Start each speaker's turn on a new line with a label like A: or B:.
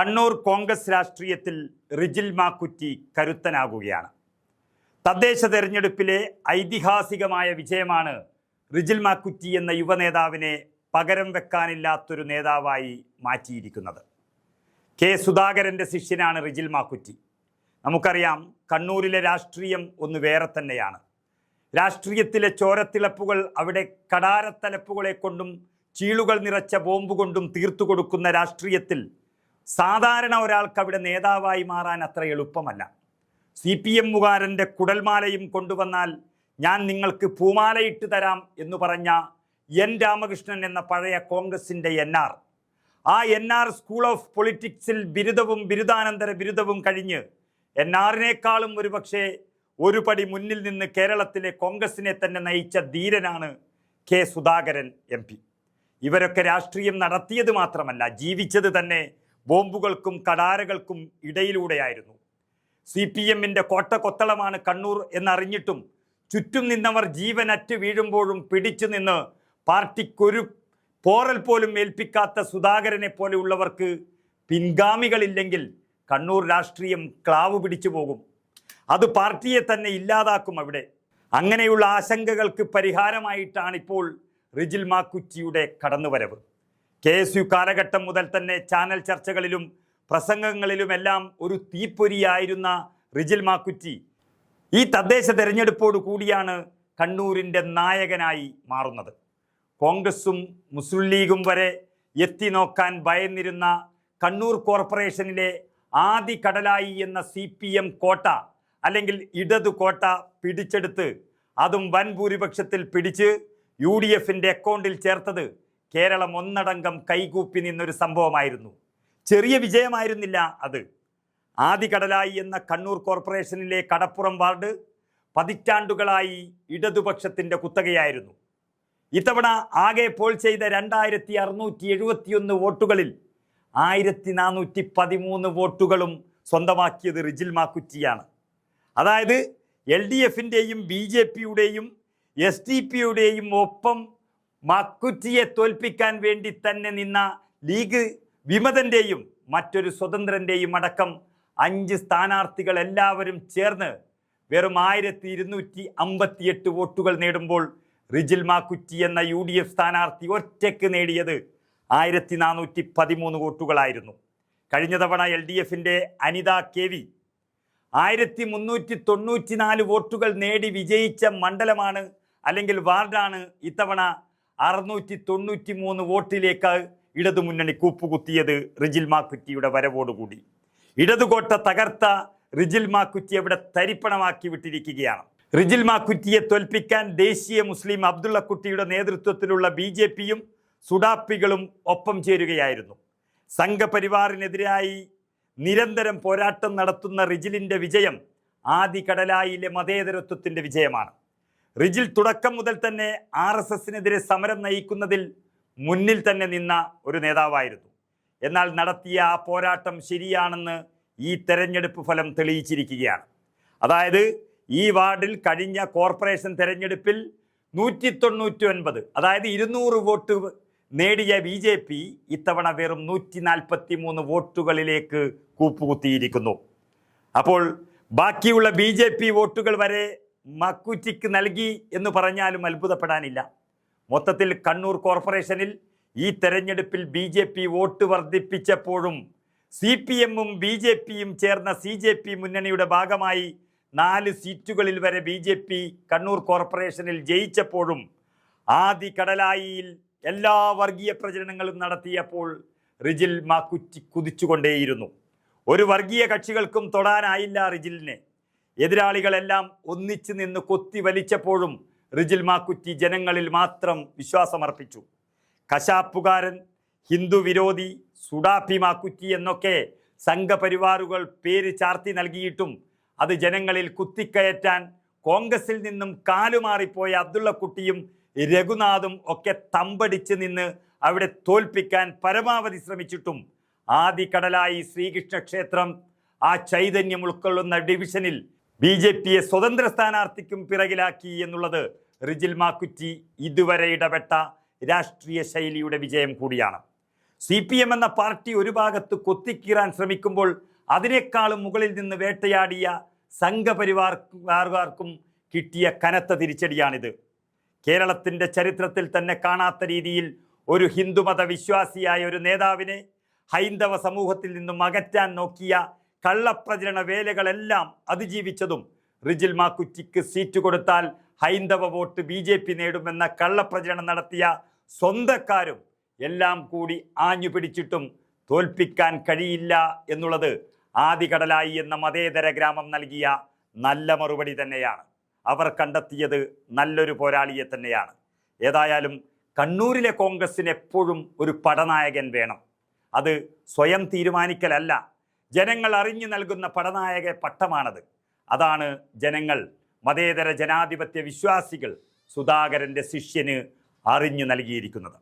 A: കണ്ണൂർ കോൺഗ്രസ് രാഷ്ട്രീയത്തിൽ റിജിൽ മാക്കുറ്റി കരുത്തനാകുകയാണ്. തദ്ദേശ തെരഞ്ഞെടുപ്പിലെ ഐതിഹാസികമായ വിജയമാണ് റിജിൽ മാക്കുറ്റി എന്ന യുവനേതാവിനെ പകരം വെക്കാനില്ലാത്തൊരു നേതാവായി മാറ്റിയിരിക്കുന്നത്. കെ സുധാകരൻ്റെ ശിഷ്യനാണ് റിജിൽ മാക്കുറ്റി. നമുക്കറിയാം, കണ്ണൂരിലെ രാഷ്ട്രീയം ഒന്ന് വേറെ തന്നെയാണ്. രാഷ്ട്രീയത്തിലെ ചോരത്തിളപ്പുകൾ അവിടെ കടാരത്തലപ്പുകളെ കൊണ്ടും ചീളുകൾ നിറച്ച ബോംബ് കൊണ്ടും തീർത്തു കൊടുക്കുന്ന രാഷ്ട്രീയത്തിൽ സാധാരണ ഒരാൾക്ക് അവിടെ നേതാവായി മാറാൻ അത്ര എളുപ്പമല്ല. CPM-കാരൻ്റെ കുടൽമാലയും കൊണ്ടുവന്നാൽ ഞാൻ നിങ്ങൾക്ക് പൂമാലയിട്ട് തരാം എന്ന് പറഞ്ഞ N രാമകൃഷ്ണൻ എന്ന പഴയ കോൺഗ്രസിൻ്റെ NR, ആ NR സ്കൂൾ ഓഫ് പൊളിറ്റിക്സിൽ ബിരുദവും ബിരുദാനന്തര ബിരുദവും കഴിഞ്ഞ് NR-നേക്കാളും ഒരുപക്ഷെ ഒരു പടി മുന്നിൽ നിന്ന് കേരളത്തിലെ കോൺഗ്രസിനെ തന്നെ നയിച്ച ധീരനാണ് കെ സുധാകരൻ MP. ഇവരൊക്കെ രാഷ്ട്രീയം നടത്തിയത് മാത്രമല്ല, ജീവിച്ചത് തന്നെ ബോംബുകൾക്കും കടാരകൾക്കും ഇടയിലൂടെയായിരുന്നു. CPM-ൻ്റെ കോട്ടക്കൊത്തളമാണ് കണ്ണൂർ എന്നറിഞ്ഞിട്ടും ചുറ്റും നിന്നവർ ജീവനറ്റ് വീഴുമ്പോഴും പിടിച്ചു നിന്ന് പാർട്ടിക്കൊരു പോറൽ പോലും ഏൽപ്പിക്കാത്ത സുധാകരനെ പോലെയുള്ളവർക്ക് പിൻഗാമികളില്ലെങ്കിൽ കണ്ണൂർ രാഷ്ട്രീയം ക്ലാവ് പിടിച്ചു പോകും. അത് പാർട്ടിയെ തന്നെ ഇല്ലാതാക്കും. അവിടെ അങ്ങനെയുള്ള ആശങ്കകൾക്ക് പരിഹാരമായിട്ടാണ് ഇപ്പോൾ റിജിൽ മാക്കുറ്റിയുടെ കടന്നുവരവ്. KSU കാലഘട്ടം മുതൽ തന്നെ ചാനൽ ചർച്ചകളിലും പ്രസംഗങ്ങളിലുമെല്ലാം ഒരു തീപ്പൊരിയായിരുന്ന റിജിൽ മാക്കുറ്റി ഈ തദ്ദേശ തെരഞ്ഞെടുപ്പോടു കൂടിയാണ് കണ്ണൂരിൻ്റെ നായകനായി മാറുന്നത്. കോൺഗ്രസും മുസ്ലിം ലീഗും വരെ എത്തി നോക്കാൻ ഭയന്നിരുന്ന കണ്ണൂർ കോർപ്പറേഷനിലെ ആദി കടലായി എന്ന CPM കോട്ട അല്ലെങ്കിൽ ഇടതു കോട്ട പിടിച്ചെടുത്ത് അതും വൻ ഭൂരിപക്ഷത്തിൽ പിടിച്ച് UDF-ൻ്റെ അക്കൗണ്ടിൽ ചേർത്തത് കേരളം ഒന്നടങ്കം കൈകൂപ്പി നിന്നൊരു സംഭവമായിരുന്നു. ചെറിയ വിജയമായിരുന്നില്ല അത്. ആദി കടലായി എന്ന കണ്ണൂർ കോർപ്പറേഷനിലെ കടപ്പുറം വാർഡ് പതിറ്റാണ്ടുകളായി ഇടതുപക്ഷത്തിൻ്റെ കുത്തകയായിരുന്നു. ഇത്തവണ ആകെ പോൾ ചെയ്ത 2671 വോട്ടുകളിൽ 1413 വോട്ടുകളും സ്വന്തമാക്കിയത് റിജിൽ മാക്കുറ്റിയാണ്. അതായത് LDF-ൻ്റെയും BJP-യുടെയും SDP-യുടെയും ഒപ്പം മാക്കുറ്റിയെ തോൽപ്പിക്കാൻ വേണ്ടി തന്നെ നിന്ന ലീഗ് വിമതൻ്റെയും മറ്റൊരു സ്വതന്ത്രൻ്റെയും അടക്കം 5 സ്ഥാനാർത്ഥികൾ എല്ലാവരും ചേർന്ന് വെറും 1258 വോട്ടുകൾ നേടുമ്പോൾ റിജിൽ മാക്കുറ്റി എന്ന UDF സ്ഥാനാർത്ഥി ഒറ്റയ്ക്ക് നേടിയത് 1413 വോട്ടുകളായിരുന്നു. കഴിഞ്ഞ തവണ LDF-ൻ്റെ അനിത KV 1394 വോട്ടുകൾ നേടി വിജയിച്ച മണ്ഡലമാണ് അല്ലെങ്കിൽ വാർഡാണ് ഇത്തവണ 693 വോട്ടിലേക്ക് ഇടതുമുന്നണി കൂപ്പുകുത്തിയത് റിജിൽ മാക്കുറ്റിയുടെ വരവോടുകൂടി. ഇടതുകോട്ട തകർത്ത റിജിൽ മാക്കുറ്റി അവിടെ തരിപ്പണമാക്കി വിട്ടിരിക്കുകയാണ്. റിജിൽ മാക്കുറ്റിയെ തോൽപ്പിക്കാൻ ദേശീയ മുസ്ലിം അബ്ദുള്ളക്കുട്ടിയുടെ നേതൃത്വത്തിലുള്ള BJP-യും സുഡാപ്പികളും ഒപ്പം ചേരുകയായിരുന്നു. സംഘപരിവാറിനെതിരായി നിരന്തരം പോരാട്ടം നടത്തുന്ന റിജിലിൻ്റെ വിജയം ആദി കടലായിലെ മതേതരത്വത്തിൻ്റെ വിജയമാണ്. റിജിൽ തുടക്കം മുതൽ തന്നെ RSS-നെതിരെ സമരം നയിക്കുന്നതിൽ മുന്നിൽ തന്നെ നിന്ന ഒരു നേതാവായിരുന്നു. എന്നാൽ നടത്തിയ ആ പോരാട്ടം ശരിയാണെന്ന് ഈ തെരഞ്ഞെടുപ്പ് ഫലം തെളിയിച്ചിരിക്കുകയാണ്. അതായത് ഈ വാർഡിൽ കഴിഞ്ഞ കോർപ്പറേഷൻ തെരഞ്ഞെടുപ്പിൽ 199, അതായത് 200 വോട്ട് നേടിയ BJP ഇത്തവണ വെറും 143 വോട്ടുകളിലേക്ക് കൂപ്പുകുത്തിയിരിക്കുന്നു. അപ്പോൾ ബാക്കിയുള്ള BJP വോട്ടുകൾ വരെ മാക്കുറ്റിക്ക് നൽകി എന്ന് പറഞ്ഞാലും അത്ഭുതപ്പെടാനില്ല. മൊത്തത്തിൽ കണ്ണൂർ കോർപ്പറേഷനിൽ ഈ തെരഞ്ഞെടുപ്പിൽ BJP വോട്ട് വർദ്ധിപ്പിച്ചപ്പോഴും CPM-ഉം BJP-യും ചേർന്ന CJP മുന്നണിയുടെ ഭാഗമായി 4 സീറ്റുകളിൽ വരെ BJP കണ്ണൂർ കോർപ്പറേഷനിൽ ജയിച്ചപ്പോഴും ആദി കടലായിയിൽ എല്ലാ വർഗീയ പ്രചരണങ്ങളും നടത്തിയപ്പോൾ റിജിൽ മാക്കുറ്റി കുതിച്ചുകൊണ്ടേയിരുന്നു. ഒരു വർഗീയ കക്ഷികൾക്കും തൊടാനായില്ല റിജിലിനെ. എതിരാളികളെല്ലാം ഒന്നിച്ചു നിന്ന് കൊത്തി വലിച്ചപ്പോഴും റിജിൽ മാക്കുറ്റി ജനങ്ങളിൽ മാത്രം വിശ്വാസമർപ്പിച്ചു. കശാപ്പുകാരൻ, ഹിന്ദു വിരോധി, സുഡാപ്പി മാക്കുറ്റി എന്നൊക്കെ സംഘപരിവാറുകൾ പേര് ചാർത്തി നൽകിയിട്ടും അത് ജനങ്ങളിൽ കുത്തിക്കയറ്റാൻ കോൺഗ്രസിൽ നിന്നും കാലുമാറിപ്പോയ അബ്ദുള്ളക്കുട്ടിയും രഘുനാഥും ഒക്കെ തമ്പടിച്ച് നിന്ന് അവിടെ തോൽപ്പിക്കാൻ പരമാവധി ശ്രമിച്ചിട്ടും ആദി കടലായി ശ്രീകൃഷ്ണ ക്ഷേത്രം ആ ചൈതന്യം ഉൾക്കൊള്ളുന്ന ഡിവിഷനിൽ BJP-യെ സ്വതന്ത്ര സ്ഥാനാർത്ഥിക്കും പിറകിലാക്കി എന്നുള്ളത് റിജിൽ മാക്കുറ്റി ഇതുവരെ ഇടപെട്ട രാഷ്ട്രീയ ശൈലിയുടെ വിജയം കൂടിയാണ്. CPM എന്ന പാർട്ടി ഒരു ഭാഗത്ത് ശ്രമിക്കുമ്പോൾ അതിനേക്കാളും മുകളിൽ നിന്ന് വേട്ടയാടിയ സംഘപരിവാർക്കാർക്കും കിട്ടിയ കനത്ത തിരിച്ചടിയാണിത്. കേരളത്തിൻ്റെ ചരിത്രത്തിൽ തന്നെ കാണാത്ത രീതിയിൽ ഒരു ഹിന്ദുമത വിശ്വാസിയായ ഒരു നേതാവിനെ ഹൈന്ദവ സമൂഹത്തിൽ നിന്നും അകറ്റാൻ നോക്കിയ കള്ളപ്രചരണ വേലകളെല്ലാം അതിജീവിച്ചതും റിജിൽ മാക്കുറ്റിക്ക് സീറ്റ് കൊടുത്താൽ ഹൈന്ദവ വോട്ട് BJP നേടുമെന്ന കള്ളപ്രചരണം നടത്തിയ സ്വന്തക്കാരും എല്ലാം കൂടി ആഞ്ഞു പിടിച്ചിട്ടും തോൽപ്പിക്കാൻ കഴിയില്ല എന്നുള്ളത് ആദികടലായി എന്ന മതേതര ഗ്രാമം നൽകിയ നല്ല മറുപടി തന്നെയാണ്. അവർ കണ്ടെത്തിയത് നല്ലൊരു പോരാളിയെ തന്നെയാണ്. ഏതായാലും കണ്ണൂരിലെ കോൺഗ്രസിന് എപ്പോഴും ഒരു പടനായകൻ വേണം. അത് സ്വയം തീരുമാനിക്കലല്ല, ജനങ്ങൾ അറിഞ്ഞു നൽകുന്ന പടനായക പട്ടമാണത്. അതാണ് ജനങ്ങൾ, മതേതര ജനാധിപത്യ വിശ്വാസികൾ സുധാകരൻ്റെ ശിഷ്യന് അറിഞ്ഞു നൽകിയിരിക്കുന്നത്.